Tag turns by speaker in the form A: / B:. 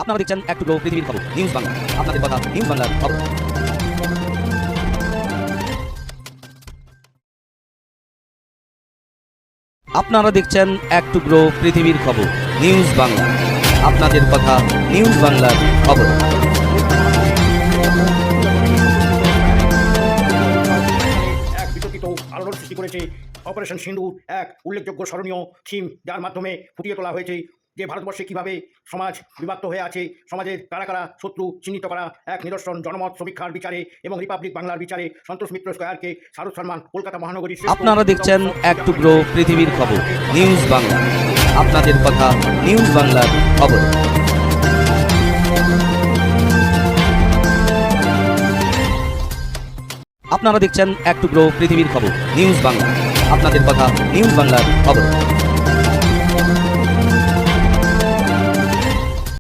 A: আপনারা দেখছেন এক টুকরো পৃথিবীর খবর নিউজ বাংলা। আপনাদের কথা নিউজ বাংলার খবর। আপনারা দেখছেন এক টুকরো পৃথিবীর খবর নিউজ বাংলা। আপনাদের কথা নিউজ বাংলার খবর।
B: এক বিতর্কিত আলোড়ন সৃষ্টি করেছে অপারেশন সিন্দুর, এক উল্লেখযোগ্য স্মরণীয় থিম, যার মাধ্যমে ফুটিয়ে তোলা হয়েছে যে ভারতবর্ষে কীভাবে সমাজ বিভক্ত হয়ে আছে, সমাজের কারা কারা শত্রু চিহ্নিত করা এক নিদর্শন জনমত সমীক্ষার বিচারে এবং রিপাবলিক বাংলার বিচারে সন্তোষ মিত্র স্কয়ারকে শাহরুখ সালমান কলকাতা মহানগরীর
A: আপনারা দেখছেন এক টুকরো পৃথিবীর খবর নিউজ বাংলা। আপনাদের কথা নিউজ বাংলার খবর। আপনারা দেখছেন এক টুকরো পৃথিবীর খবর নিউজ বাংলা। আপনাদের কথা নিউজ বাংলার খবর।